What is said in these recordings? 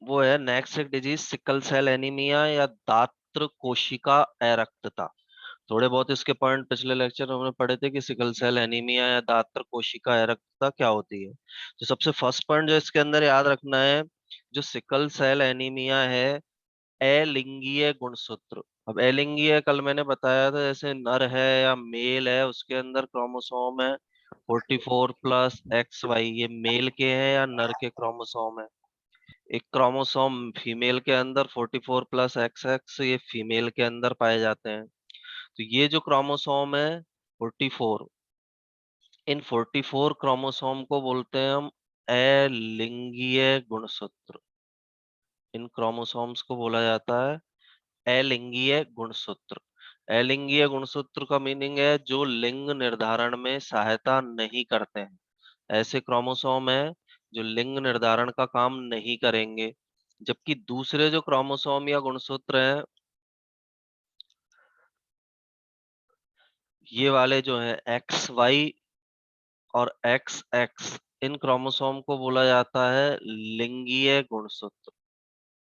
वो है next disease sickle cell anaemia या दात्र कोशिका अरक्तता। थोड़े बहुत इसके पॉइंट पिछले लेक्चर में हमने पढ़े थे कि सिकल सेल एनीमिया या दात्र कोशिका अरक्तता क्या होती है। तो सबसे फर्स्ट पॉइंट जो इसके अंदर याद रखना है, जो सिकल सेल एनीमिया है, अलिंगीय गुणसूत्र। अब अलिंगीय कल मैंने बताया था, जैसे नर है या मेल है उसके अंदर क्रोमोसोम है 44+XY, ये मेल के हैं या नर के क्रोमोसोम है। एक क्रोमोसोम फीमेल के अंदर 44+XX, ये फीमेल के अंदर पाए जाते हैं। तो ये जो क्रोमोसोम है 44, इन 44 क्रोमोसोम को बोलते हैं हम अलिंगीय गुणसूत्र। इन क्रोमोसोम्स को बोला जाता है अलिंगीय गुणसूत्र। अलिंगीय गुणसूत्र का मीनिंग है जो लिंग निर्धारण में सहायता नहीं करते हैं। ऐसे क्रोमोसोम हैं जो लिंग निर्धारण का काम नहीं करेंगे, जबकि दूसरे जो क्रोमोसोम या गुणसूत्र हैं, ये वाले जो हैं XY और XX, इन क्रोमोसोम को बोला जाता है लिंगीय गुणसूत्र।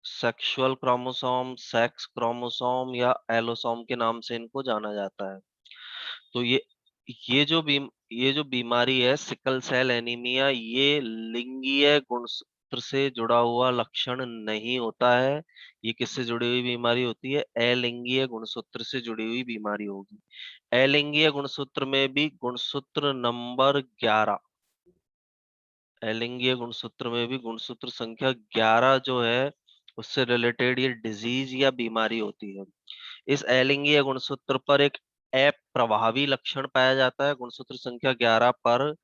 सेक्सुअल क्रोमोसोम, सेक्स क्रोमोसोम या एलोसोम के नाम से इनको जाना जाता है। तो ये जो बीमारी है सिकल सेल एनीमिया, ये लिंगीय गुणसूत्र से जुड़ा हुआ लक्षण नहीं होता है। ये किससे जुड़ी हुई बीमारी होती है? अलिंगीय गुणसूत्र से जुड़ी हुई बीमारी होगी। अलिंगीय गुणसूत्र में भी गुणसूत्र नंबर 11, अलिंगीय गुणसूत्र में भी गुणसूत्र संख्या 11 जो है, उससे रिलेटेड ये डिजीज या बीमारी होती है। इस अलिंगीय गुणसूत्र पर एक अप्रभावी लक्षण पाया जाता है। गुणसूत्र संख्या 11 पर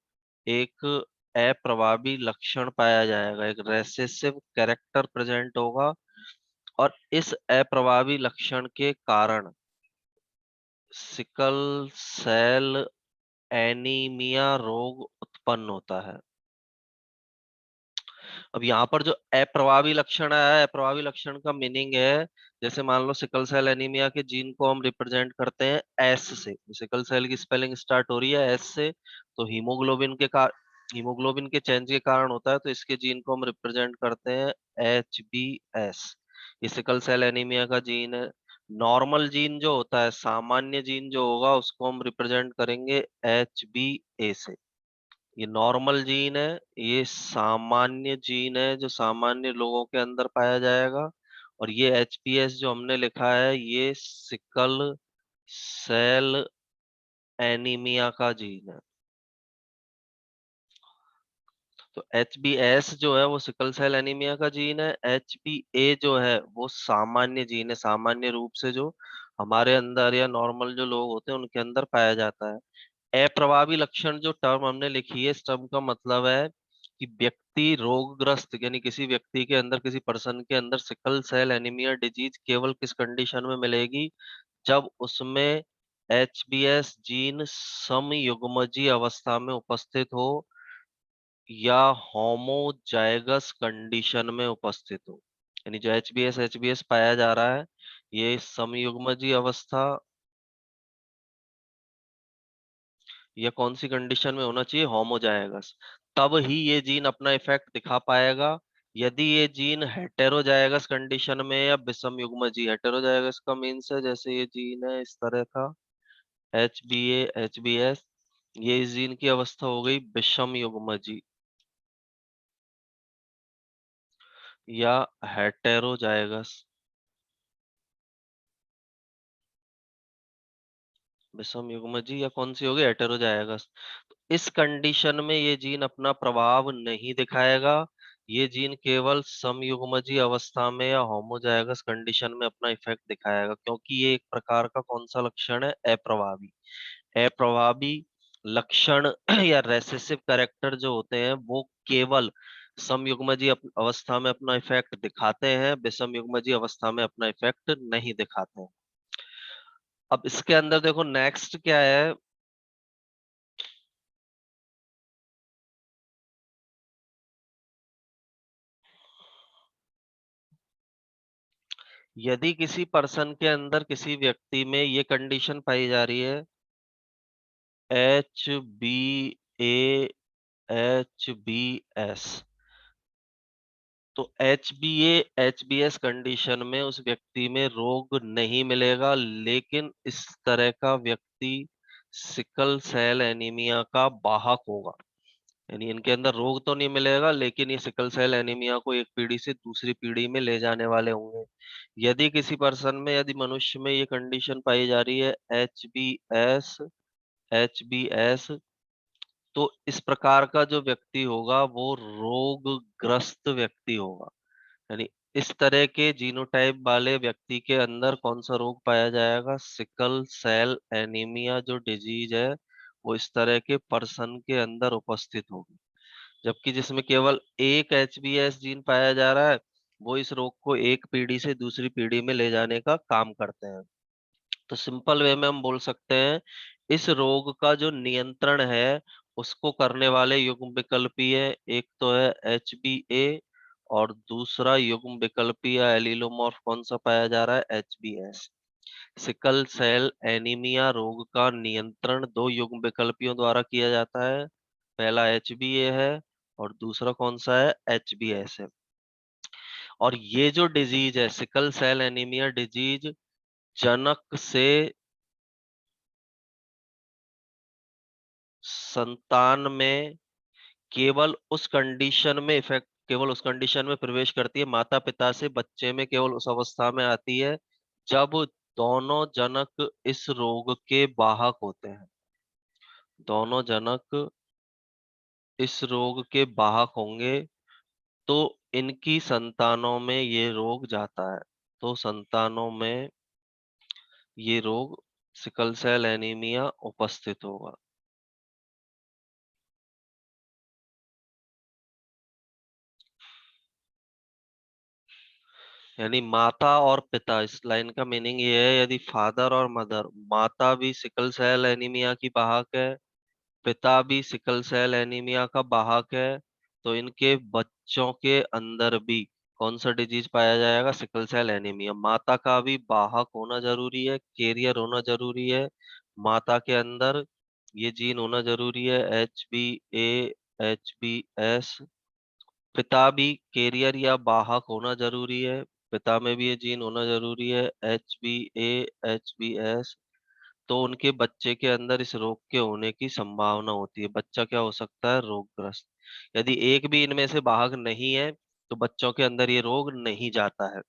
एक अप्रभावी लक्षण पाया जाएगा, एक रेसेसिव कैरेक्टर प्रेजेंट होगा, और इस अप्रभावी लक्षण के कारण सिकल सेल एनीमिया रोग उत्पन्न होता है। अब यहाँ पर जो अप्रभावी लक्षण है, अप्रभावी लक्षण का मीनिंग है, जैसे मान लो सिकल सेल एनीमिया के जीन को हम रिप्रेजेंट करते हैं एस से। सिकल सेल की स्पेलिंग स्टार्ट हो रही है एस से, तो हीमोग्लोबिन के चेंज के कारण होता है, तो इसके जीन को हम रिप्रेजेंट करते हैं HbS। ये सिकल सेल एनीमिया का जीन है। नॉर्मल जीन जो होता है, सामान्य जीन जो होगा, उसको हम रिप्रेजेंट करेंगे HbA से। ये नॉर्मल जीन है, ये सामान्य जीन है जो सामान्य लोगों के अंदर पाया जाएगा। और ये HPS जो हमने लिखा है, ये सिकल सेल एनीमिया का जीन है। तो HbS जो है वो सिकल सेल एनीमिया का जीन है। HbA जो है वो सामान्य जीन है, सामान्य रूप से जो हमारे अंदर या नॉर्मल जो लोग होते हैं उनके अंदर पाया जाता है। अप्रभावी लक्षण जो टर्म हमने लिखी है, इस टर्म का मतलब है कि व्यक्ति रोगग्रस्त, यानी किसी व्यक्ति के अंदर, किसी पर्सन के अंदर सिकल सेल एनीमिया डिजीज केवल किस कंडीशन में मिलेगी? जब उसमें HbS जीन समयुग्मजी अवस्था में उपस्थित हो या होमोजाइगस कंडीशन में उपस्थित हो। यानी जो HbS पाया जा रहा है, ये समयुग्मजी अवस्था या कौन सी कंडीशन में होना चाहिए? होमोजाइगस। तब ही ये जीन अपना इफेक्ट दिखा पाएगा। यदि ये जीन हेटेरोजाइगस कंडीशन में या विषम युग्मजी, हेटेरोजाइगस का मीन्स है जैसे ये जीन है इस तरह का HbA HbS, ये इस जीन की अवस्था हो गई विषम युग्मजी या हेटेरोजाइगस। विषम युग्मजी या कौन सी होगी? हेटेरोजाइगस। इस कंडीशन में ये जीन अपना प्रभाव नहीं दिखाएगा। ये जीन केवल समयुग्मजी अवस्था में या होमोजाइगस कंडीशन में अपना इफेक्ट दिखाएगा, क्योंकि ये एक प्रकार का कौन सा लक्षण है? अप्रभावी। अप्रभावी लक्षण या रेसेसिव कैरेक्टर जो होते हैं वो केवल समयुग्मजी अवस्था में अपना इफेक्ट दिखाते हैं, विषम युग्मजी अवस्था में अपना इफेक्ट नहीं दिखाते हैं। अब इसके अंदर देखो नेक्स्ट क्या है। यदि किसी पर्सन के अंदर, किसी व्यक्ति में ये कंडीशन पाई जा रही है HbA HbS, तो एचबीएस कंडीशन में उस व्यक्ति में रोग नहीं मिलेगा, लेकिन इस तरह का व्यक्ति सिकल सेल एनीमिया का वाहक होगा। यानी इनके अंदर रोग तो नहीं मिलेगा, लेकिन ये सिकल सेल एनीमिया को एक पीढ़ी से दूसरी पीढ़ी में ले जाने वाले होंगे। यदि किसी पर्सन में, यदि मनुष्य में ये कंडीशन पाई जा रही है एचबीएस, तो इस प्रकार का जो व्यक्ति होगा वो रोगग्रस्त व्यक्ति होगा। यानी इस तरह के जीनोटाइप वाले व्यक्ति के अंदर कौन सा रोग पाया जाएगा? सिकल सेल एनीमिया जो डिजीज है, वो इस तरह के पर्सन के अंदर उपस्थित होगी। जबकि जिसमें केवल एक एचबीएस जीन पाया जा रहा है, वो इस रोग को एक पीढ़ी से दूसरी पीढ़ी में ले जाने का काम करते हैं। तो सिंपल वे में हम बोल सकते हैं, इस रोग का जो नियंत्रण है, उसको करने वाले युग्म विकल्पीय, एक तो है एचबीए और दूसरा युग्म विकल्पीय एलीलोमॉर्फ कौन सा पाया जा रहा है? एचबीएस। सिकल सेल एनीमिया रोग का नियंत्रण दो युग्म विकल्पियों द्वारा किया जाता है। पहला एचबीए है और दूसरा कौन सा है? एचबीएस है। और ये जो डिजीज है, सिकल सेल एनीमिया डिजीज, जनक से संतान में केवल उस कंडीशन में प्रवेश करती है, माता पिता से बच्चे में केवल उस अवस्था में आती है जब दोनों जनक इस रोग के वाहक होते हैं। दोनों जनक इस रोग के वाहक होंगे तो इनकी संतानों में ये रोग जाता है। तो संतानों में ये रोग सिकल सेल एनीमिया उपस्थित होगा। यानी माता और पिता, इस लाइन का मीनिंग ये है, यदि फादर और मदर, माता भी सिकल सेल एनीमिया की वाहक है, पिता भी सिकल सेल एनीमिया का वाहक है, तो इनके बच्चों के अंदर भी कौन सा डिजीज पाया जाएगा? Sickle cell anaemia. माता का भी वाहक होना जरूरी है, कैरियर होना जरूरी है। माता के अंदर ये जीन होना जरूरी है, एचबीएस। पिता भी कैरियर या वाहक होना जरूरी है, पिता में भी ये जीन होना जरूरी है, एचबीएस। तो उनके बच्चे के अंदर इस रोग के होने की संभावना होती है। बच्चा क्या हो सकता है? रोगग्रस्त। यदि एक भी इनमें से वाहक नहीं है, तो बच्चों के अंदर ये रोग नहीं जाता है।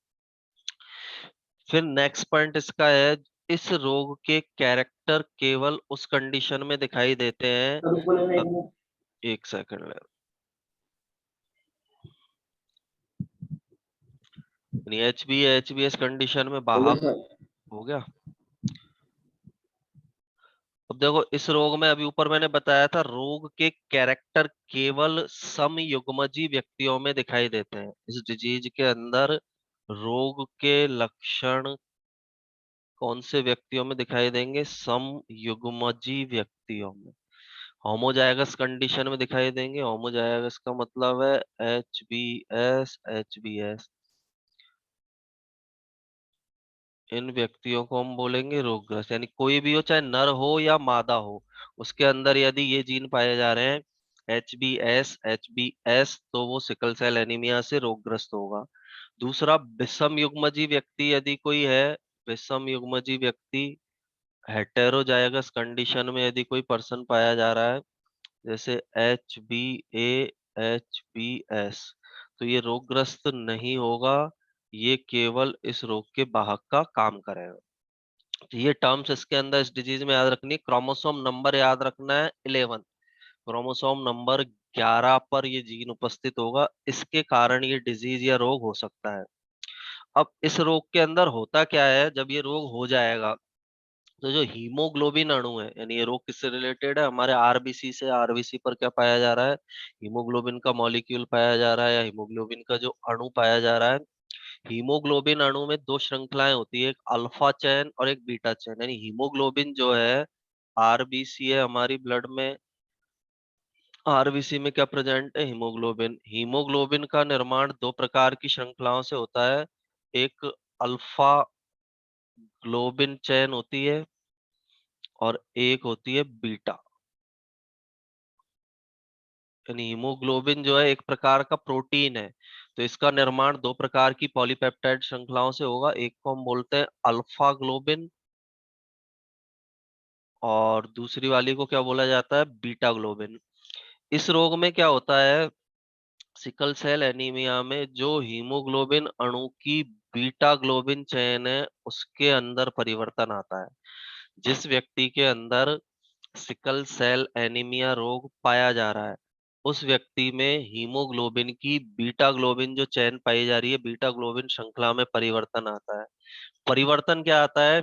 फिर नेक्स्ट पॉइंट इसका है, इस रोग के कैरेक्टर केवल उस कंडीशन में दिखाई देते हैं। एक सेकंड, एचबीएस कंडीशन में वाहक हो गया। अब देखो, इस रोग में अभी ऊपर मैंने बताया था, रोग के कैरेक्टर केवल समयुग्मजी व्यक्तियों में दिखाई देते हैं। इस डिजीज के अंदर रोग के लक्षण कौन से व्यक्तियों में दिखाई देंगे? समयुग्मजी व्यक्तियों में। होमोजाइगस कंडीशन में दिखाई देंगे। होमोजाइगस का मतलब है एचबीएस। इन व्यक्तियों को हम बोलेंगे रोगग्रस्त। यानी कोई भी हो, चाहे नर हो या मादा हो, उसके अंदर यदि ये जीन पाए जा रहे हैं एचबीएस, तो वो सिकल सेल एनीमिया से रोगग्रस्त होगा। दूसरा, विषम युग्मजी व्यक्ति यदि कोई है, विषम युग्मजी व्यक्ति, हेटेरोजाइगस कंडीशन में यदि कोई पर्सन पाया जा रहा है, जैसे एचबीएस, तो ये रोगग्रस्त नहीं होगा, ये केवल इस रोग के वाहक का काम करेगा। तो ये टर्म्स इसके अंदर इस डिजीज में याद रखनी है। क्रोमोसोम नंबर याद रखना है 11। क्रोमोसोम नंबर 11 पर ये जीन उपस्थित होगा, इसके कारण ये डिजीज या रोग हो सकता है। अब इस रोग के अंदर होता क्या है, जब ये रोग हो जाएगा, तो जो हीमोग्लोबिन अणु है, यानी ये रोग किससे रिलेटेड है? हमारे आरबीसी से। आरबीसी पर क्या पाया जा रहा है? हीमोग्लोबिन का मॉलिक्यूल पाया जा रहा है, या हीमोग्लोबिन का जो अणु पाया जा रहा है। हीमोग्लोबिन अणु में दो श्रृंखलाएं होती है, एक अल्फा चेन और एक बीटा चेन। यानी हीमोग्लोबिन जो है, आरबीसी है हमारी ब्लड में, आरबीसी में क्या प्रेजेंट है? हीमोग्लोबिन। हीमोग्लोबिन का निर्माण दो प्रकार की श्रृंखलाओं से होता है, एक अल्फा ग्लोबिन चेन होती है और एक होती है बीटा। यानी हीमोग्लोबिन जो है एक प्रकार का प्रोटीन है, तो इसका निर्माण दो प्रकार की पॉलीपेप्टाइड श्रृंखलाओं से होगा। एक को हम बोलते हैं अल्फा ग्लोबिन, और दूसरी वाली को क्या बोला जाता है, बीटा ग्लोबिन। इस रोग में क्या होता है, सिकल सेल एनीमिया में जो हीमोग्लोबिन अणु की बीटा ग्लोबिन चेन है उसके अंदर परिवर्तन आता है। जिस व्यक्ति के अंदर सिकल सेल एनीमिया रोग पाया जा रहा है, उस व्यक्ति में हीमोग्लोबिन की बीटा ग्लोबिन जो चेन पाई जा रही है, बीटा ग्लोबिन श्रृंखला में परिवर्तन आता है। परिवर्तन क्या आता है,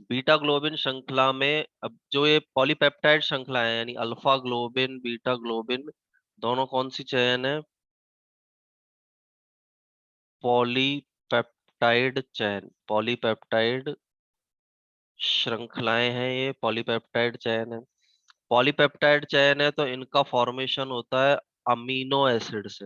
बीटा ग्लोबिन श्रृंखला में अब जो ये पॉलीपेप्टाइड श्रृंखला है, यानी अल्फा ग्लोबिन बीटा ग्लोबिन, दोनों कौन सी चेन है, पॉलीपेप्टाइड चेन, पॉलीपेप्टाइड श्रृंखलाएं हैं, ये पॉलीपेप्टाइड चेन है। पॉलीपेप्टाइड चेन है तो इनका फॉर्मेशन होता है अमीनो एसिड से।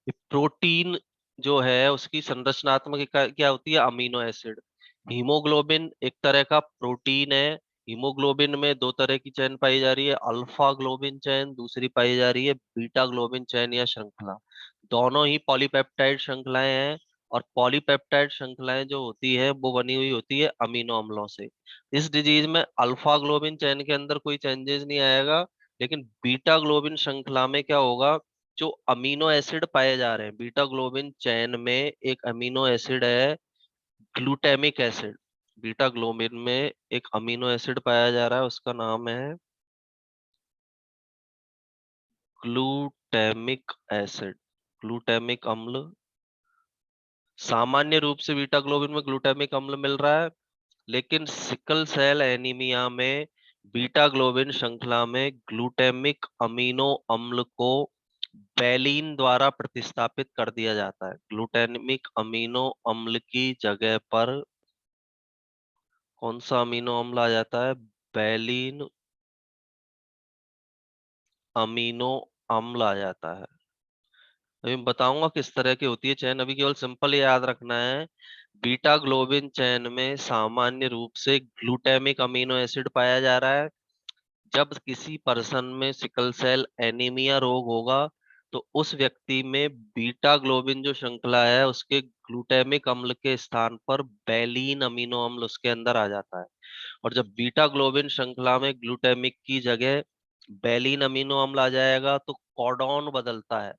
ये प्रोटीन जो है उसकी संरचनात्मक इकाई क्या होती है, अमीनो एसिड। हीमोग्लोबिन एक तरह का प्रोटीन है। हीमोग्लोबिन में दो तरह की चेन पाई जा रही है, अल्फा ग्लोबिन चेन, दूसरी पाई जा रही है बीटा ग्लोबिन चेन या श्रृंखला। दोनों ही पॉलीपेप्टाइड श्रृंखलाएं हैं, और पॉलीपेप्टाइड श्रृंखलाएं जो होती है वो बनी हुई होती है अमीनो अम्लों से। इस डिजीज में अल्फा ग्लोबिन चेन के अंदर कोई चेंजेस नहीं आएगा, लेकिन बीटा ग्लोबिन श्रृंखला में क्या होगा, जो अमीनो एसिड पाए जा रहे हैं बीटा ग्लोबिन चैन में, एक अमीनो एसिड है ग्लूटामिक एसिड। बीटा ग्लोबिन में एक अमीनो एसिड पाया जा रहा है, उसका नाम है ग्लूटामिक एसिड, ग्लूटामिक अम्ल। सामान्य रूप से बीटा ग्लोबिन में ग्लूटामिक अम्ल मिल रहा है, लेकिन सिकल सेल एनीमिया में बीटा ग्लोबिन श्रृंखला में ग्लूटामिक अमीनो अम्ल को वैलीन द्वारा प्रतिस्थापित कर दिया जाता है। ग्लूटामिक अमीनो अम्ल की जगह पर कौन सा अमीनो अम्ल आ जाता है, वैलीन अमीनो अम्ल आ जाता है। अभी मैं बताऊंगा किस तरह की होती है चैन, अभी केवल सिंपल याद रखना है। बीटा ग्लोबिन चैन में सामान्य रूप से ग्लूटामिक अमीनो एसिड पाया जा रहा है। जब किसी पर्सन में सिकल सेल एनीमिया रोग होगा, तो उस व्यक्ति में बीटा ग्लोबिन जो श्रृंखला है उसके ग्लूटामिक अम्ल के स्थान पर बैलीन अमीनो अम्ल उसके अंदर आ जाता है। और जब बीटा ग्लोबिन श्रृंखला में ग्लूटामिक की जगह बैलीन अमीनो अम्ल आ जाएगा, तो कॉडॉन बदलता है।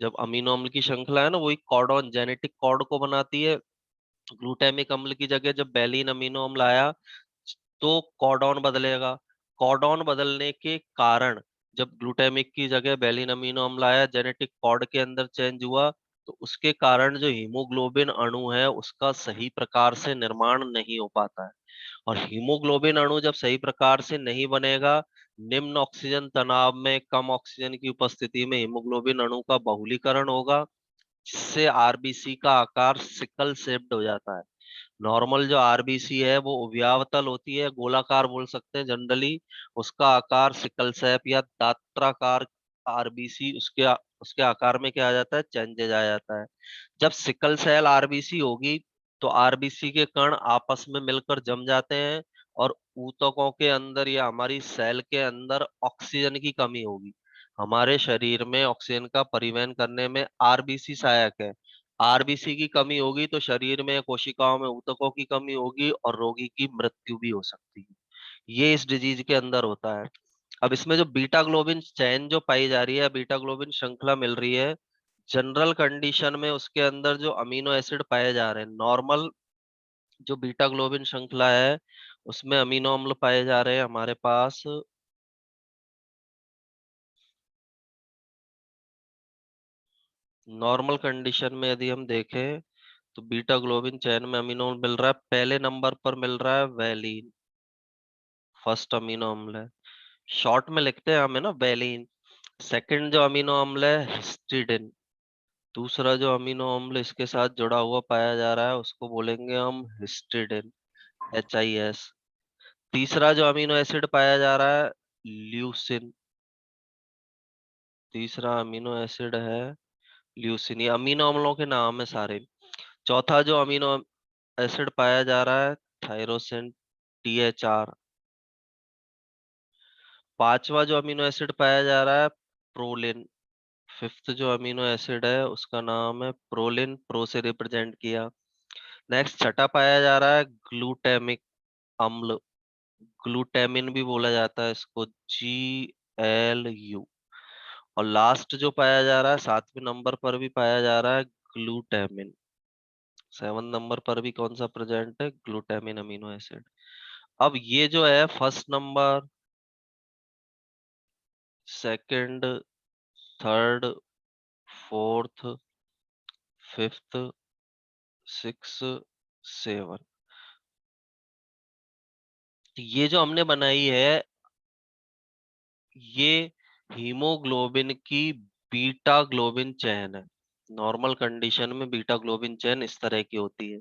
जब अमीनो अम्ल की श्रृंखला है ना, वही कॉडॉन जेनेटिक कोड को बनाती है। ग्लूटामिक अम्ल की जगह जब बैलीन अमीनो अम्ल आया, तो कॉडॉन बदलेगा। कॉडॉन बदलने के कारण जब ग्लूटामिक की जगह बैलिन अमीनो अम्ल आया, जेनेटिक कोड के अंदर चेंज हुआ, तो उसके कारण जो हीमोग्लोबिन अणु है उसका सही प्रकार से निर्माण नहीं हो पाता है। और हीमोग्लोबिन अणु जब सही प्रकार से नहीं बनेगा, निम्न ऑक्सीजन तनाव में कम ऑक्सीजन की उपस्थिति में हीमोग्लोबिन अणु का बहुलीकरण होगा, जिससे आरबीसी का आकार सिकल शेप्ड हो जाता है। नॉर्मल जो आरबीसी है वो उभयावतल होती है, गोलाकार बोल सकते हैं जनरली। उसका आकार सिकल सेप या दात्राकार आरबीसी, उसके आकार में क्या आ जाता है, चेंजेज आ जाता है। जब सिकल सेल आरबीसी होगी, तो आरबीसी के कण आपस में मिलकर जम जाते हैं, और ऊतकों के अंदर या हमारी सेल के अंदर ऑक्सीजन की कमी होगी। हमारे शरीर में ऑक्सीजन का परिवहन करने में आरबीसी सहायक है। आरबीसी की कमी होगी तो शरीर में कोशिकाओं में ऊतकों की कमी होगी और रोगी की मृत्यु भी हो सकती है। ये इस डिजीज के अंदर होता है। अब इसमें जो बीटा ग्लोबिन चैन जो पाई जा रही है, बीटा ग्लोबिन श्रृंखला मिल रही है, जनरल कंडीशन में उसके अंदर जो अमीनो एसिड पाए जा रहे हैं, नॉर्मल जो बीटा ग्लोबिन श्रृंखला है उसमें अमीनो अम्ल पाए जा रहे हैं हमारे पास। नॉर्मल कंडीशन में यदि हम देखें, तो बीटा ग्लोबिन चैन में अमीनो अम्ल मिल रहा है, पहले नंबर पर मिल रहा है वैलीन, फर्स्ट अमीनो अम्ल है। शॉर्ट में लिखते हैं हमें ना वैलीन। सेकंड जो अमीनो अम्ल है हिस्टिडिन। दूसरा जो अमीनो अम्ल इसके साथ जुड़ा हुआ पाया जा रहा है उसको बोलेंगे हम हिस्टिडिन, HIS। तीसरा जो अमीनो एसिड पाया जा रहा है ल्यूसिन, तीसरा अमीनो एसिड है ल्यूसिन। ये अमीनो अम्लों के नाम है सारे। चौथा जो अमीनो एसिड पाया जा रहा है थायरोसिन, THR। पांचवा जो अमीनो एसिड पाया जा रहा है प्रोलिन। फिफ्थ जो अमीनो एसिड है उसका नाम है प्रोलिन, प्रो से रिप्रेजेंट किया। नेक्स्ट छठा पाया जा रहा है ग्लूटेमिक अम्ल। ग्लूटेमिन भी बोला जाता है इसको, GLU। और लास्ट जो पाया जा रहा है 7वें नंबर पर भी पाया जा रहा है ग्लूटामिन। 7 नंबर पर भी कौन सा प्रेजेंट है? Glutamine amino acid. अब ये जो है first number, second, third, fourth, fifth, six, seven, ये जो हमने बनाई है ये हीमोग्लोबिन की बीटा ग्लोबिन चेन है। नॉर्मल कंडीशन में बीटा ग्लोबिन चेन इस तरह की होती है।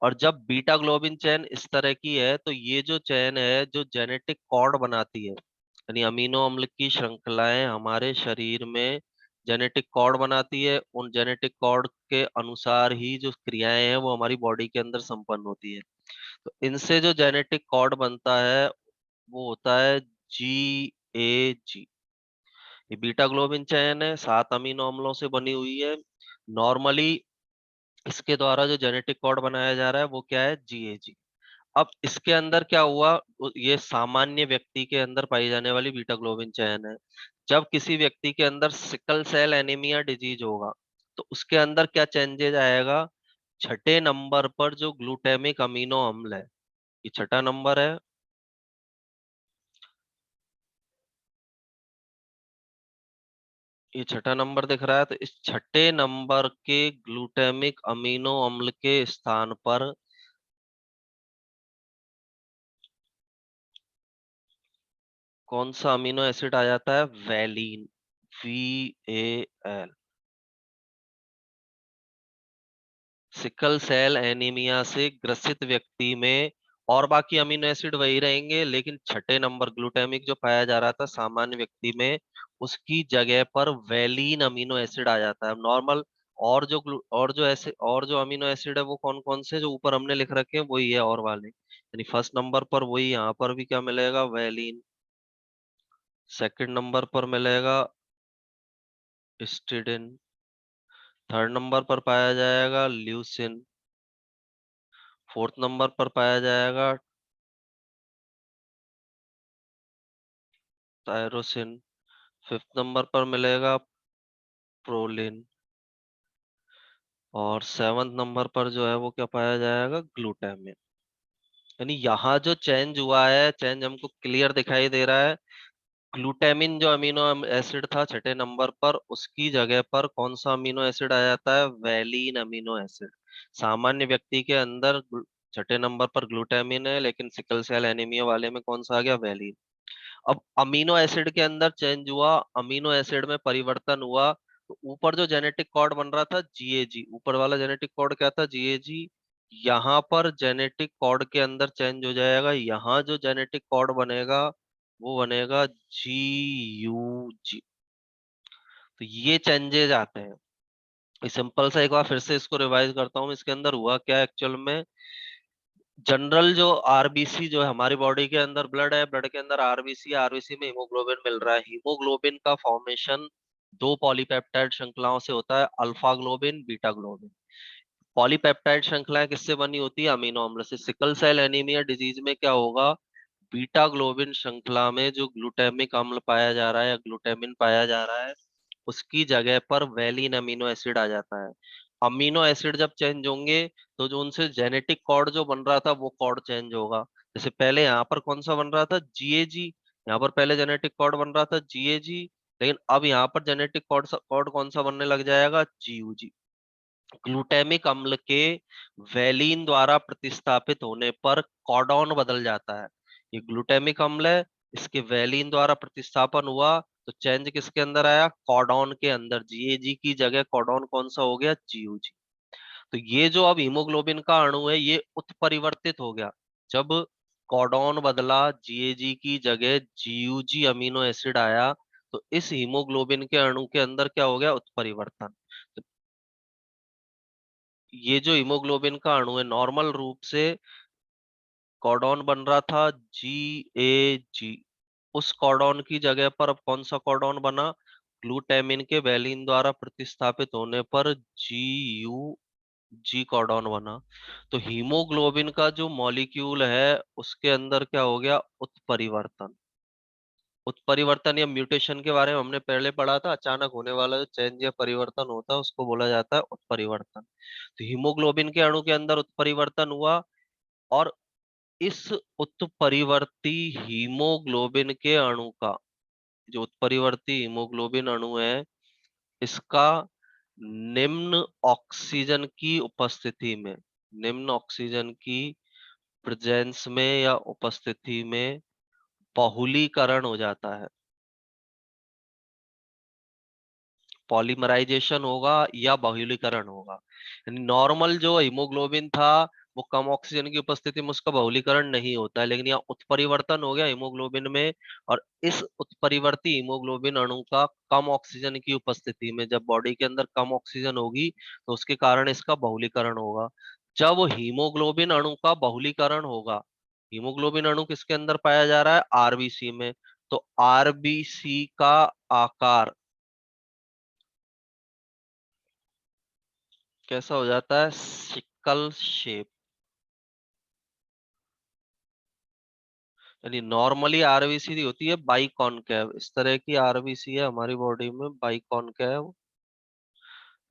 और जब बीटा ग्लोबिन चेन इस तरह की है तो ये जो चेन है जो जेनेटिक कोड बनाती है, यानी अमीनो अम्ल की श्रृंखलाएं हमारे शरीर में जेनेटिक कोड बनाती है, उन जेनेटिक कोड के अनुसार ही जो क्रियाएं हैं वो हमारी बॉडी के अंदर संपन्न होती है। तो इनसे जो जेनेटिक कोड बनता है वो होता है GAG। ये बीटा ग्लोबिन चेन है, 7 अमीनो अम्लों से बनी हुई है। नॉर्मली इसके द्वारा जो जेनेटिक कोड बनाया जा रहा है वो क्या है? GAG। अब इसके अंदर क्या हुआ? ये सामान्य व्यक्ति के अंदर पाई जाने वाली बीटा ग्लोबिन चेन है। जब किसी व्यक्ति के अंदर सिकल सेल एनीमिया डिजीज होगा तो उसके अंदर क्या चेंजेज आएगा? छठे नंबर पर जो ग्लूटामिक अमीनो अम्ल है, ये छठा नंबर है। ये छठा नंबर दिख रहा है, तो इस छठे नंबर के ग्लूटामिक अमीनो अम्ल के स्थान पर कौन सा अमीनो एसिड आ जाता है? Valine, VAL। Sickle cell anaemia से ग्रसित व्यक्ति में और बाकी अमीनो एसिड वही रहेंगे, लेकिन छठे नंबर ग्लूटामिक जो पाया जा रहा था सामान्य व्यक्ति में, उसकी जगह पर वैलीन अमीनो एसिड आ जाता है नॉर्मल। और जो अमीनो एसिड है वो कौन कौन से जो ऊपर हमने लिख रखे हैं वही है और वाले, यानी फर्स्ट नंबर पर वही, यहाँ पर भी क्या मिलेगा? वैलीन। सेकंड नंबर पर मिलेगा हिस्टिडिन। थर्ड नंबर पर पाया जाएगा ल्यूसिन। फोर्थ नंबर पर पाया जाएगा टायरोसिन। फिफ्थ नंबर पर मिलेगा प्रोलिन। और सेवंथ नंबर पर जो है वो क्या पाया जाएगा? ग्लूटामिन। यानी यहाँ जो चेंज हुआ है, चेंज हमको क्लियर दिखाई दे रहा है। ग्लूटामिन जो अमीनो एसिड था छठे नंबर पर, उसकी जगह पर कौन सा अमीनो एसिड आ जाता है? Valine amino acid. सामान्य व्यक्ति के अंदर छठे नंबर पर ग्लूटामिन है, लेकिन सिकल सेल एनीमिया वाले में कौन सा आ गया? वैलीन। अब अमीनो एसिड के अंदर चेंज हुआ, अमीनो एसिड में परिवर्तन हुआ, तो ऊपर जो जेनेटिक कोड बन रहा था GAG, ऊपर वाला जेनेटिक कोड क्या था? GAG। यहाँ पर जेनेटिक कोड के अंदर चेंज हो जाएगा, यहाँ जो जेनेटिक कोड बनेगा वो बनेगा GUG। तो ये चेंजेज आते हैं। सिंपल सा एक बार फिर से इसको रिवाइज करता हूँ, इसके अंदर हुआ क्या एक्चुअल में। जनरल जो RBC जो है हमारी बॉडी के अंदर, ब्लड है, ब्लड के अंदर RBC, RBC में हीमोग्लोबिन मिल रहा है। हीमोग्लोबिन का फॉर्मेशन दो पॉलीपेप्टाइड श्रृंखलाओं से होता है, alpha globin, beta globin. Polypeptide श्रृंखलाएं किससे बनी होती है? अमीनो अम्ल से। सिकल सेल एनीमिया डिजीज में क्या होगा? बीटा ग्लोबिन श्रृंखला में जो ग्लूटामिक अम्ल पाया जा रहा है या ग्लूटामिन पाया जा रहा है, उसकी जगह पर वैलीन अमीनो एसिड आ जाता है। अमीनो एसिड जब चेंज होंगे तो जो उनसे जेनेटिक कोड जो बन रहा था वो कोड चेंज होगा। जैसे पहले यहाँ पर कौन सा बन रहा था? GAG। यहाँ पर पहले जेनेटिक कोड बन रहा था GAG, लेकिन अब यहाँ पर जेनेटिक कोड कौन सा बनने लग जाएगा? GUG। ग्लूटामिक अम्ल के वैलीन द्वारा प्रतिस्थापित होने पर कोडॉन बदल जाता है। ये ग्लूटामिक अम्ल है, इसके वैलीन द्वारा प्रतिस्थापन हुआ तो चेंज किसके अंदर आया? कोडॉन के अंदर। GAG की जगह कोडॉन कौन सा हो गया? GUG। तो ये जो अब हीमोग्लोबिन का अणु है ये उत्परिवर्तित हो गया। जब कोडॉन बदला, GAG की जगह GUG अमीनो एसिड आया, तो इस हीमोग्लोबिन के अणु के अंदर क्या हो गया? उत्परिवर्तन। तो ये जो हीमोग्लोबिन का अणु है नॉर्मल रूप से कॉडॉन बन रहा था GAG, उस कॉडॉन की जगह पर अब कौन सा कॉडॉन बना, ग्लूटामिन के वैलिन द्वारा प्रतिस्थापित होने पर GUG कॉडॉन बना। तो हीमोग्लोबिन का जो मॉलिक्यूल है उसके अंदर क्या हो गया, उत्परिवर्तन। उत्परिवर्तन या म्यूटेशन के बारे में हमने पहले पढ़ा था, अचानक होने वाला जो चेंज या परिवर्तन होता है उसको बोला जाता है उत्परिवर्तन। तो हीमोग्लोबिन के अणु के अंदर उत्परिवर्तन हुआ, और इस उत्परिवर्ती हीमोग्लोबिन के अणु का, जो उत्परिवर्ती हीमोग्लोबिन अणु है, इसका निम्न ऑक्सीजन की उपस्थिति में, निम्न ऑक्सीजन की प्रेजेंस में या उपस्थिति में बहुलीकरण हो जाता है। पॉलीमराइजेशन होगा या बहुलीकरण होगा। यानी नॉर्मल जो हीमोग्लोबिन था वो कम ऑक्सीजन की उपस्थिति में उसका बहुलीकरण नहीं होता है, लेकिन यहाँ उत्परिवर्तन हो गया हीमोग्लोबिन में, और इस उत्परिवर्ती हीमोग्लोबिन अणु का कम ऑक्सीजन की उपस्थिति में, जब बॉडी के अंदर कम ऑक्सीजन होगी तो उसके कारण इसका बहुलीकरण होगा। जब हीमोग्लोबिन अणु का बहुलीकरण होगा, हीमोग्लोबिन अणु किसके अंदर पाया जा रहा है, आरबीसी में, तो आरबीसी का आकार कैसा हो जाता है, सिकल शेप। यानी नॉर्मली आरबीसी होती है बाई कॉनकेव, इस तरह की आरबीसी है हमारी बॉडी में बाई कॉनकेव।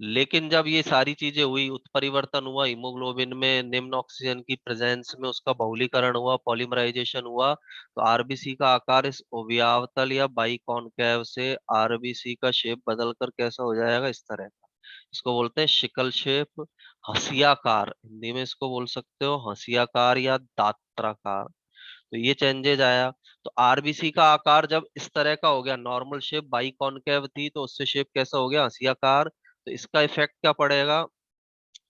लेकिन जब ये सारी चीजें हुई, उत्परिवर्तन हुआ हीमोग्लोबिन में, निम्न ऑक्सीजन की प्रेजेंस में उसका बहुलीकरण हुआ, पॉलीमराइजेशन हुआ, तो आरबीसी का आकार इस अव्यावतल या बाई कॉनकेव से आरबीसी का शेप बदलकर कैसा हो जाएगा, इस तरह का। इसको बोलते हैं शिकल शेप, हंसियाकार, हिंदी में इसको बोल सकते हो हंसियाकार या दात्राकार। तो ये चेंजेज आया। तो आरबीसी का आकार जब इस तरह का हो गया, नॉर्मल शेप बाई कॉनकेव थी तो उससे शेप कैसा हो गया, हंसियाकार। तो इसका इफेक्ट क्या पड़ेगा,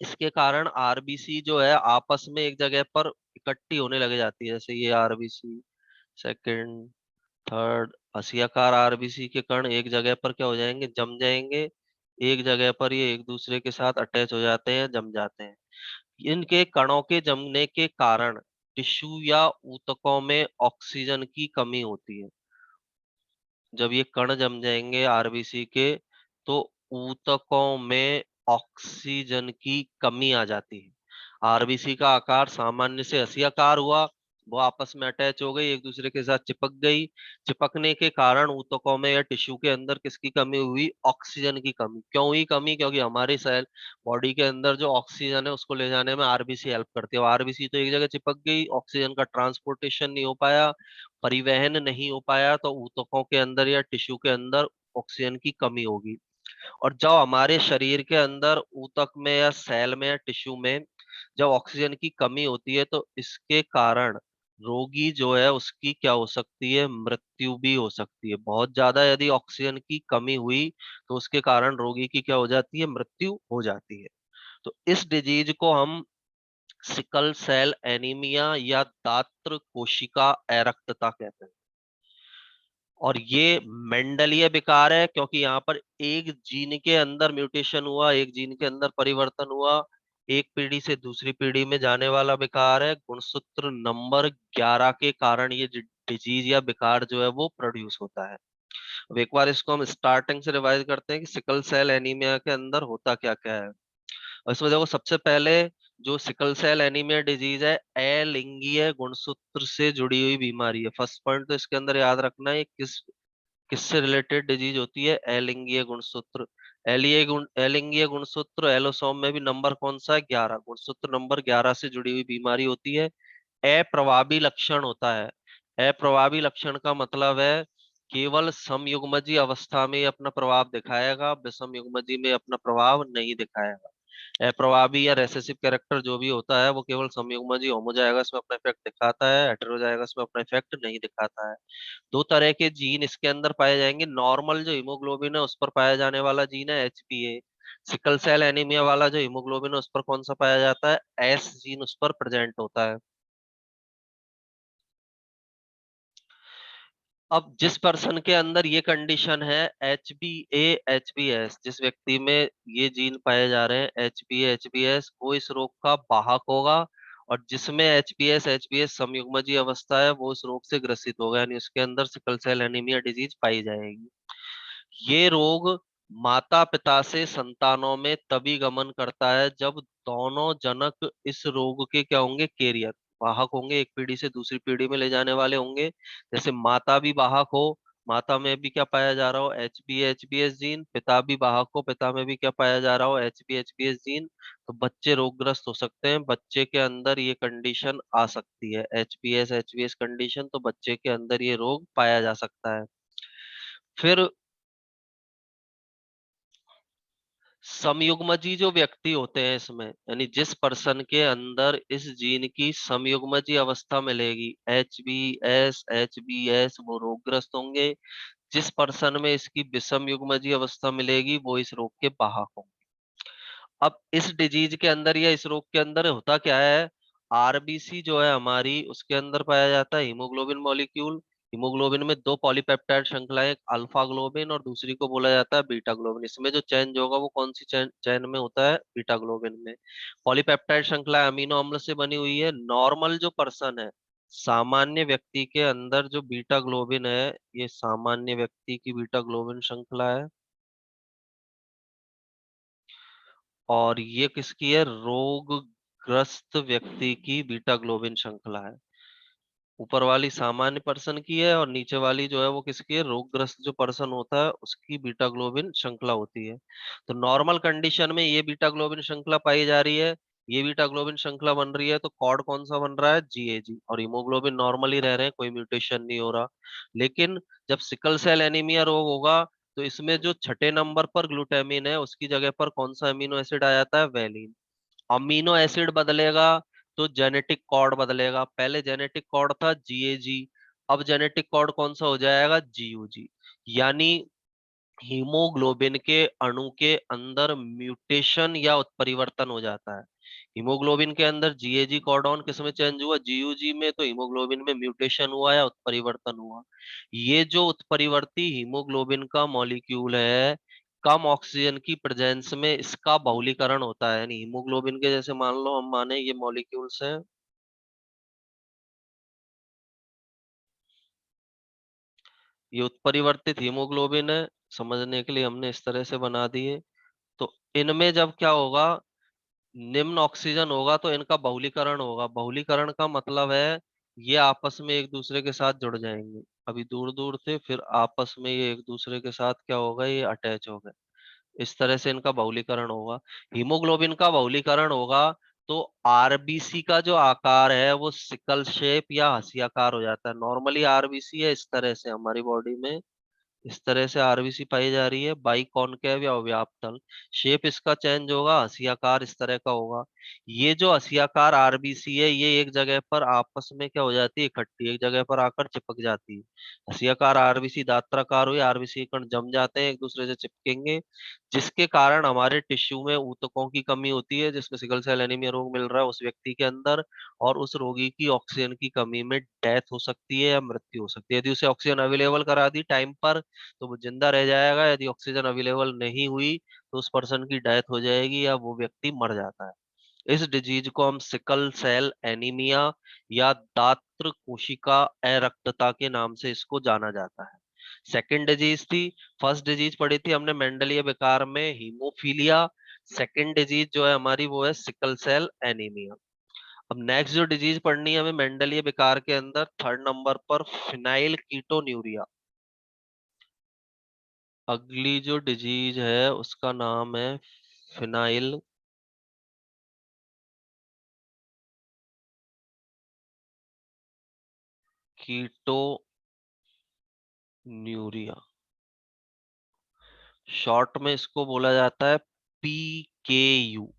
इसके कारण आरबीसी जो है आपस में एक जगह पर इकट्ठी होने लग जाती है, जैसे ये आरबीसी सेकंड थर्ड, हंसियाकार आरबीसी के कण एक जगह पर क्या हो जाएंगे, जम जाएंगे। एक जगह पर ये एक दूसरे के साथ अटैच हो जाते हैं, जम जाते हैं। इनके कणों के जमने के कारण टिश्यू या ऊतकों में ऑक्सीजन की कमी होती है। जब ये कण जम जाएंगे आरबीसी के, तो ऊतकों में ऑक्सीजन की कमी आ जाती है। आरबीसी का आकार सामान्य से हंसियाकार हुआ, वो आपस में अटैच हो गई, एक दूसरे के साथ चिपक गई। चिपकने के कारण ऊतकों में या टिश्यू के अंदर किसकी कमी हुई, ऑक्सीजन की कमी। क्यों हुई कमी, क्योंकि हमारी सेल बॉडी के अंदर जो ऑक्सीजन है उसको ले जाने में आरबीसी हेल्प करती है। आरबीसी तो एक जगह चिपक गई, ऑक्सीजन का ट्रांसपोर्टेशन नहीं हो पाया, परिवहन नहीं हो पाया, तो ऊतकों के अंदर या टिश्यू के अंदर ऑक्सीजन की कमी होगी। और जब हमारे शरीर के अंदर ऊतक में या सेल में या टिश्यू में जब ऑक्सीजन की कमी होती है, तो इसके कारण रोगी जो है उसकी क्या हो सकती है, मृत्यु भी हो सकती है। बहुत ज्यादा यदि ऑक्सीजन की कमी हुई तो उसके कारण रोगी की क्या हो जाती है, मृत्यु हो जाती है। तो इस डिजीज को हम सिकल सेल एनीमिया या दात्र कोशिका अरक्तता कहते हैं। और ये मेंडलीय विकार है, क्योंकि यहाँ पर एक जीन के अंदर म्यूटेशन हुआ, एक जीन के अंदर परिवर्तन हुआ, एक पीढ़ी से दूसरी पीढ़ी में जाने वाला विकार है। गुणसूत्र नंबर 11 के कारण ये डिजीज या विकार जो है वो प्रोड्यूस होता है। अब एक बार इसको हम स्टार्टिंग से रिवाइज करते हैं कि सिकल सेल एनीमिया के अंदर होता क्या क्या है। और इसमें देखो, सबसे पहले जो सिकल सेल एनीमिया डिजीज है, अलिंगीय गुणसूत्र से जुड़ी हुई बीमारी है। फर्स्ट पॉइंट तो इसके अंदर याद रखना है, किससे रिलेटेड डिजीज होती है, अलिंगीय गुणसूत्र। अलिंगीय गुणसूत्र एलोसोम में भी नंबर कौन सा है, 11, गुणसूत्र नंबर 11 से जुड़ी हुई बीमारी होती है। अप्रभावी लक्षण होता है। अप्रभावी लक्षण का मतलब है केवल समयुग्मजी अवस्था में ये अपना प्रभाव दिखाएगा, विषम युग्मजी में अपना प्रभाव नहीं दिखाएगा। अप्रभावी या रेसेसिव कैरेक्टर जो भी होता है वो केवल समयुग्मजी होमोजाइगस में अपना इफेक्ट दिखाता है, हेटेरोजाइगस में अपना इफेक्ट नहीं दिखाता है। दो तरह के जीन इसके अंदर पाए जाएंगे। नॉर्मल जो हीमोग्लोबिन है उस पर पाया जाने वाला जीन है HbA। सिकल सेल एनीमिया वाला जो हीमोग्लोबिन है उस पर कौन सा पाया जाता है, S जीन उस पर प्रेजेंट होता है। अब जिस पर्सन के अंदर ये कंडीशन है, HbA HbS, जिस व्यक्ति में ये जीन पाए जा रहे हैं HbA HbS, वो इस रोग का वाहक होगा, और जिसमें एचपीएस समयुग्मजी अवस्था है वो इस रोग से ग्रसित होगा, यानी उसके अंदर सिकल सेल एनीमिया डिजीज पाई जाएगी। ये रोग माता पिता से संतानों में तभी गमन करता है जब दोनों जनक इस रोग के क्या होंगे, कैरियर, वाहक होंगे, एक पीढ़ी से दूसरी पीढ़ी में ले जाने वाले होंगे। जैसे माता भी वाहक हो, माता में भी क्या पाया जा रहा हो, एचपीएस जीन, पिता भी वाहक हो, पिता में भी क्या पाया जा रहा हो, एचपीएस जीन, तो बच्चे रोगग्रस्त हो सकते हैं, बच्चे के अंदर ये कंडीशन आ सकती है, एचपीएस कंडीशन, तो बच्चे के अंदर ये रोग पाया जा सकता है। फिर समयुग्मजी जो व्यक्ति होते हैं इसमें, यानी जिस पर्सन के अंदर इस जीन की समयुग्मजी अवस्था मिलेगी, एच बी एस वो रोगग्रस्त होंगे। जिस पर्सन में इसकी विषम युग्मजी अवस्था मिलेगी वो इस रोग के वाहक होंगे। अब इस डिजीज के अंदर या इस रोग के अंदर होता क्या है, आरबीसी जो है हमारी, उसके अंदर पाया जाता है हीमोग्लोबिन मॉलिक्यूल। हीमोग्लोबिन में दो पॉलीपेप्टाइड श्रृंखलाएं, एक अल्फा ग्लोबिन और दूसरी को बोला जाता है बीटा ग्लोबिन। इसमें जो चेंज होगा वो कौन सी चेन चेन में होता है, बीटा ग्लोबिन में। पॉलीपेप्टाइड श्रृंखला अमीनो अम्ल से बनी हुई है। नॉर्मल जो पर्सन है, सामान्य व्यक्ति के अंदर जो बीटा ग्लोबिन है, ये सामान्य व्यक्ति की बीटा ग्लोबिन श्रृंखला है। और ये किसकी है, रोगग्रस्त व्यक्ति की बीटा ग्लोबिन श्रृंखला है। ऊपर वाली सामान्य पर्सन की है और नीचे वाली जो है वो किसकी है, रोगग्रस्त जो पर्सन होता है उसकी बीटा ग्लोबिन श्रृंखला होती है। तो नॉर्मल कंडीशन में ये बीटा ग्लोबिन श्रृंखला पाई जा रही है, ये बीटा ग्लोबिन श्रृंखला बन रही है, तो कॉर्ड कौन सा बन रहा है, जीएजी, और हीमोग्लोबिन नॉर्मली रह रहे हैं, कोई म्यूटेशन नहीं हो रहा। लेकिन जब सिकल सेल एनीमिया रोग होगा तो इसमें जो छठे नंबर पर ग्लूटामिन है उसकी जगह पर कौन सा अमीनो एसिड आ जाता है, वेलिन। अमीनो एसिड बदलेगा तो जेनेटिक कोड बदलेगा। पहले जेनेटिक कोड था जीएजी, अब जेनेटिक कोड कौन सा हो जाएगा, जीयूजी। यानी हीमोग्लोबिन के अणु के अंदर म्यूटेशन या उत्परिवर्तन हो जाता है। हीमोग्लोबिन के अंदर जीएजी कोडॉन किस में चेंज हुआ, जीयूजी में, तो हीमोग्लोबिन में म्यूटेशन हुआ या उत्परिवर्तन हुआ। ये जो उत्परिवर्ती हीमोग्लोबिन का मॉलिक्यूल है, कम ऑक्सीजन की प्रेजेंस में इसका बहुलीकरण होता है, यानी हीमोग्लोबिन के जैसे मान लो हम माने ये मॉलिक्यूल्स हैं, ये उत्परिवर्तित हीमोग्लोबिन है, समझने के लिए हमने इस तरह से बना दिए। तो इनमें जब क्या होगा, निम्न ऑक्सीजन होगा तो इनका बहुलीकरण होगा। बहुलीकरण का मतलब है ये आपस में एक दूसरे के साथ जुड़ जाएंगे, अभी दूर दूर थे, फिर आपस में ये एक दूसरे के साथ क्या होगा, ये अटैच हो गए। इस तरह से इनका बहुलीकरण होगा। हीमोग्लोबिन का बहुलीकरण होगा तो आरबीसी का जो आकार है वो सिकल शेप या हंसियाकार हो जाता है। नॉर्मली आरबीसी है इस तरह से हमारी बॉडी में, इस तरह से आरबीसी पाई जा रही है, बाई कॉनकेव या व्यापतल। शेप इसका चेंज होगा, हंसियाकार इस तरह का होगा। ये जो हंसियाकार आरबीसी है ये एक जगह पर आपस में क्या हो जाती है, इकट्ठी एक जगह पर आकर चिपक जाती है। हंसियाकार आरबीसी दात्राकार हुई, आरबीसी कण जम जाते हैं, एक दूसरे से चिपकेंगे, जिसके कारण हमारे टिश्यू में ऊतकों की कमी होती है, जिसमें सिकल सेल एनीमिया रोग मिल रहा है उस व्यक्ति के अंदर। और उस रोगी की ऑक्सीजन की कमी में डेथ हो सकती है या मृत्यु हो सकती है। यदि उसे ऑक्सीजन अवेलेबल करा दी टाइम पर तो वो जिंदा रह जाएगा, यदि ऑक्सीजन अवेलेबल नहीं हुई तो उस पर्सन की डेथ हो जाएगी या वो व्यक्ति मर जाता है। इस डिजीज को हम सिकल सेल एनीमिया या दात्र कोशिका अरक्तता के नाम से इसको जाना जाता है। सेकंड डिजीज थी, फर्स्ट डिजीज पढ़ी थी हमने मेंडलीय विकार में, हीमोफीलिया। सेकंड डिजीज जो है हमारी वो है सिकल सेल एनीमिया। अब नेक्स्ट जो डिजीज पढ़नी है हमें मेंडलीय विकार के अंदर, थर्ड नंबर पर फिनाइल कीटोन्यूरिया। अगली जो डिजीज है उसका नाम है फिनाइल कीटोन्यूरिया। शॉर्ट में इसको बोला जाता है PKU.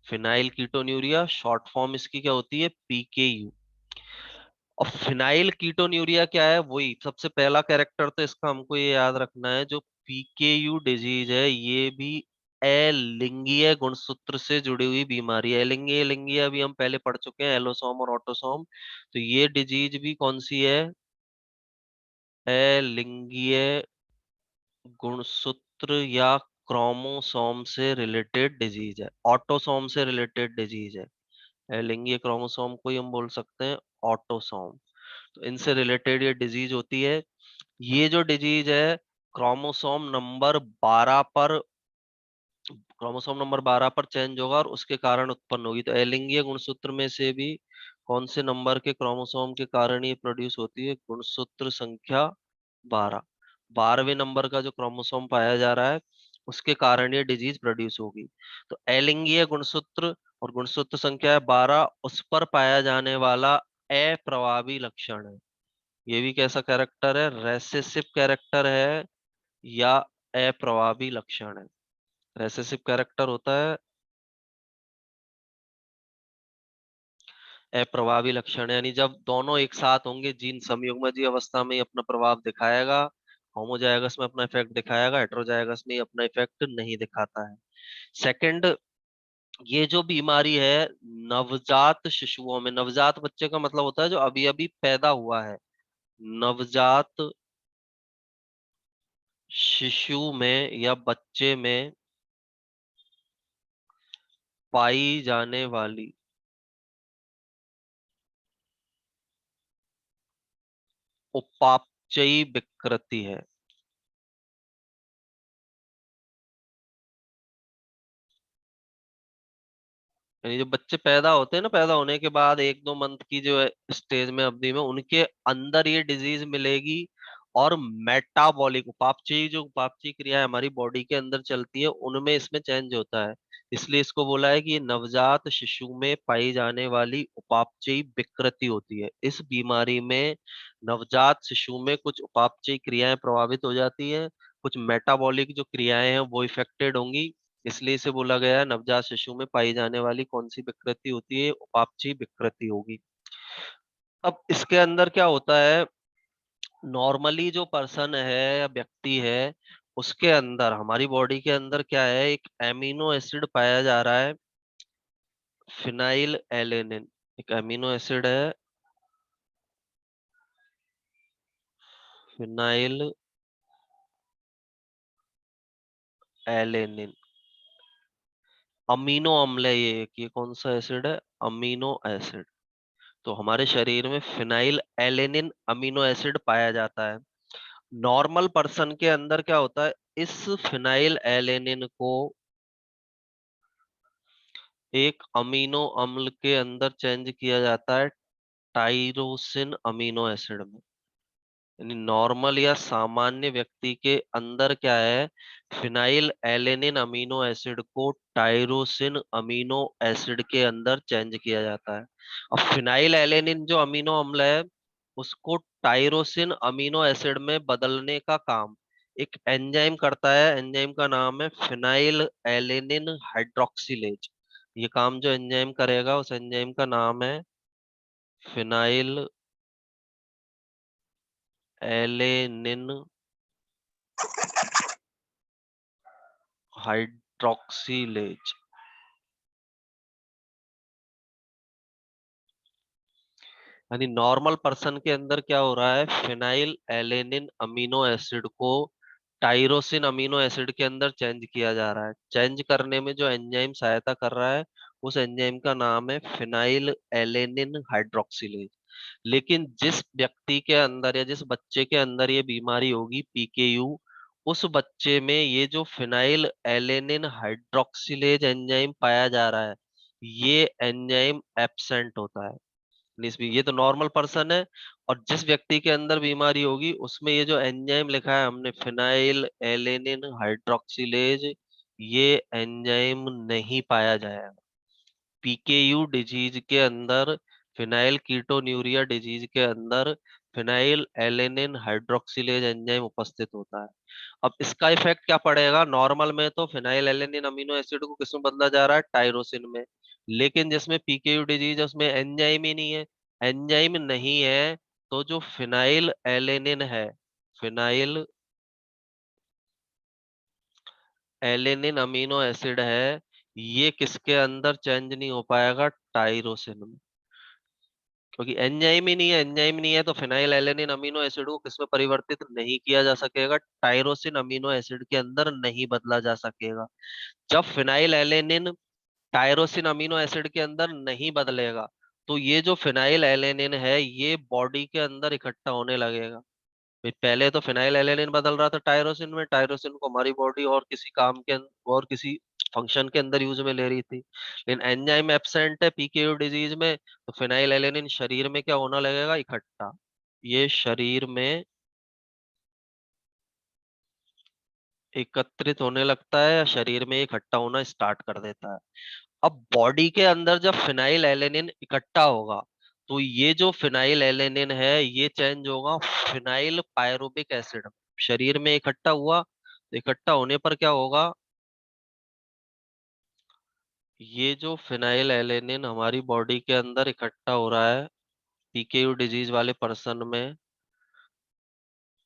Phenyl ketonuria short form इसकी क्या होती है, पीकेयू। और फिनाइल कीटोन्यूरिया क्या है, वही सबसे पहला कैरेक्टर तो इसका हमको ये याद रखना है, जो पीकेयू डिजीज है ये भी अलिंगीय गुणसूत्र से जुड़ी हुई बीमारी है। अलिंगीय लिंगीय अभी हम पहले पढ़ चुके हैं, एलोसोम और ऑटोसोम। तो ये डिजीज भी कौन सी है, अलिंगीय गुणसूत्र या क्रोमोसोम से रिलेटेड डिजीज है, ऑटोसोम से रिलेटेड डिजीज है। अलिंगीय क्रोमोसोम को ही हम बोल सकते हैं ऑटोसोम। तो इनसे रिलेटेड ये डिजीज होती है। ये जो डिजीज है क्रोमोसोम नंबर 12 पर क्रोमोसोम नंबर 12 पर चेंज होगा और उसके कारण उत्पन्न होगी। तो अलिंगीय गुणसूत्र में से भी कौन से नंबर के क्रोमोसोम के कारण ये प्रोड्यूस होती है? गुणसूत्र संख्या 12। 12वें नंबर का जो क्रोमोसोम पाया जा रहा है उसके कारण ये डिजीज प्रोड्यूस होगी। तो अलिंगीय गुणसूत्र और गुणसूत्र संख्या 12 उस पर पाया जाने वाला अप्रभावी लक्षण है। ये भी कैसा कैरेक्टर है? रेसेसिव कैरेक्टर है या अप्रभावी लक्षण है? रेसेसिव कैरेक्टर होता है, अप्रभावी लक्षण है, यानी जब दोनों एक साथ होंगे जीन संयुग्मजीय अवस्था में ही अपना प्रभाव दिखाएगा, होमोजाइगस में अपना इफेक्ट दिखाएगा, हेटेरोजाइगस में ही अपना इफेक्ट नहीं दिखाता है। सेकंड, ये जो बीमारी है नवजात शिशुओं में, नवजात बच्चे का मतलब होता है जो अभी अभी पैदा हुआ है, नवजात शिशु में या बच्चे में पाई जाने वाली उपापचयी विकृति है। यानी जो बच्चे पैदा होते हैं ना, पैदा होने के बाद 1-2 मंथ की जो स्टेज में अवधि में उनके अंदर ये डिजीज मिलेगी। और मेटाबॉलिक उपापचयी, जो उपापचयी क्रिया है हमारी बॉडी के अंदर चलती है, उनमें इसमें चेंज होता है। इसलिए इसको बोला है कि ये नवजात शिशु में पाई जाने वाली उपापचयी विकृति होती है। इस बीमारी में नवजात शिशु में कुछ उपापचयी क्रियाएं प्रभावित हो जाती है, कुछ मेटाबॉलिक जो क्रियाएं हैं वो इफेक्टेड होंगी। इसलिए इसे बोला गया है नवजात शिशु में पाई जाने वाली कौन सी विकृति होती है? उपापचयी विकृति होगी। अब इसके अंदर क्या होता है, नॉर्मली जो पर्सन है या व्यक्ति है उसके अंदर, हमारी बॉडी के अंदर क्या है, एक एमिनो एसिड पाया जा रहा है, फिनाइल एलेनिन। एक एमिनो एसिड है फिनाइल एलेनिन। अमीनो अम्ल है ये कौन सा एसिड है? Amino acid. तो हमारे शरीर में फिनाइल एलेनिन अमीनो एसिड पाया जाता है। नॉर्मल पर्सन के अंदर क्या होता है, इस फिनाइल एलेनिन को एक अमीनो अम्ल के अंदर चेंज किया जाता है टाइरोसिन अमीनो एसिड में। यानी नॉर्मल या सामान्य व्यक्ति के अंदर क्या है, फिनाइल एलेनिन अमीनो एसिड को टाइरोसिन अमीनो एसिड के अंदर चेंज किया जाता है। अब फिनाइल एलेनिन जो अमीनो अम्ल है उसको टाइरोसिन अमीनो एसिड में बदलने का काम एक एंजाइम करता है। एंजाइम का नाम है फिनाइल एलेनिन हाइड्रोक्सिलेज। ये काम जो एंजाइम करेगा उस एंजाइम का नाम है फिनाइल एलेनिन हाइड्रोक्सिलेज। यानी नॉर्मल पर्सन के अंदर क्या हो रहा है, फिनाइल एलेनिन अमीनो एसिड को टाइरोसिन अमीनो एसिड के अंदर चेंज किया जा रहा है। चेंज करने में जो एंजाइम सहायता कर रहा है उस एंजाइम का नाम है फिनाइल एलेनिन हाइड्रोक्सिलेज। लेकिन जिस व्यक्ति के अंदर या जिस बच्चे के अंदर ये बीमारी होगी पीकेयू, उस बच्चे में ये जो फिनाइल एलेनिन हाइड्रोक्सिलेज एंजाइम पाया जा रहा है ये एंजाइम एब्सेंट होता है। निस्बी ये तो नॉर्मल पर्सन है। और जिस व्यक्ति के अंदर बीमारी होगी उसमें ये जो एंजाइम लिखा है हमने फिनाइल एलेनिन हाइड्रोक्सिलेज, ये एंजाइम नहीं पाया जाएगा। पीकेयू डिजीज के अंदर, फिनाइल कीटोन्यूरिया डिजीज के अंदर फिनाइल एलेनिन हाइड्रोक्सिलेज एंजाइम उपस्थित होता है। अब इसका इफेक्ट क्या पड़ेगा, नॉर्मल में तो फिनाइल एलेनिन अमीनो एसिड को किसमें बदला जा रहा है? टाइरोसिन में। लेकिन जिसमें पीकेयू डिजीज है उसमें एंजाइम ही नहीं है। एंजाइम नहीं है तो जो फिनाइल एलेनिन है, फिनाइल एलेनिन अमीनो एसिड है, ये किसके अंदर चेंज नहीं हो पाएगा? टाइरोसिन में। क्योंकि एंजाइम नहीं है तो फिनाइल एलेनिन अमीनो एसिड को किसमें परिवर्तित नहीं किया जा सकेगा? टाइरोसिन अमीनो एसिड के अंदर नहीं बदला जा सकेगा। जब phenyl alanine tyrosine amino acid के अंदर नहीं बदलेगा, तो ये जो फिनाइल एलेनिन है ये बॉडी के अंदर इकट्ठा होने लगेगा। भाई पहले तो फिनाइल एलेनिन बदल रहा था टायरोसिन में, टायरोसिन को हमारी बॉडी और किसी काम के और किसी फंक्शन के अंदर यूज में ले रही थी, लेकिन एंजाइम एब्सेंट है पीकेयू डिजीज में, तो फिनाइल एलेनिन शरीर में क्या होना लगेगा, इकट्ठा। ये शरीर में एकत्रित होने लगता है या शरीर में इकट्ठा होना स्टार्ट कर देता है। अब बॉडी के अंदर जब फिनाइल एलेनिन इकट्ठा होगा, तो ये जो फिनाइल एलेनिन है ये चेंज होगा फिनाइल पायरुबिक एसिड। शरीर में इकट्ठा हुआ, तो इकट्ठा होने पर क्या होगा, ये जो फिनाइल एलेनिन हमारी बॉडी के अंदर इकट्ठा हो रहा है पीकेयू डिजीज वाले पर्सन में,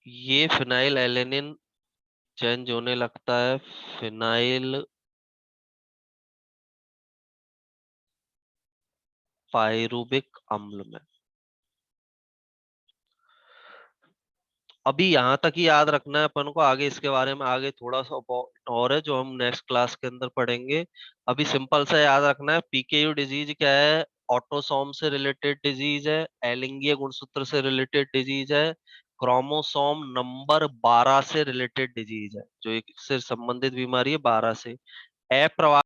ये फिनाइल एलेनिन चेंज होने लगता है फिनाइल पायरुबिक अम्ल में। अभी यहाँ तक ही याद रखना है अपन को, आगे इसके बारे में आगे थोड़ा सा और है जो हम नेक्स्ट क्लास के अंदर पढ़ेंगे। अभी सिंपल सा याद रखना है पीकेयू डिजीज क्या है, ऑटोसोम से रिलेटेड डिजीज है, एलिंगीय गुणसूत्र से रिलेटेड डिजीज है, क्रोमोसोम नंबर 12 से रिलेटेड डिजीज है, जो एक से संबंधित बीमारी है 12 से। अप्रवाही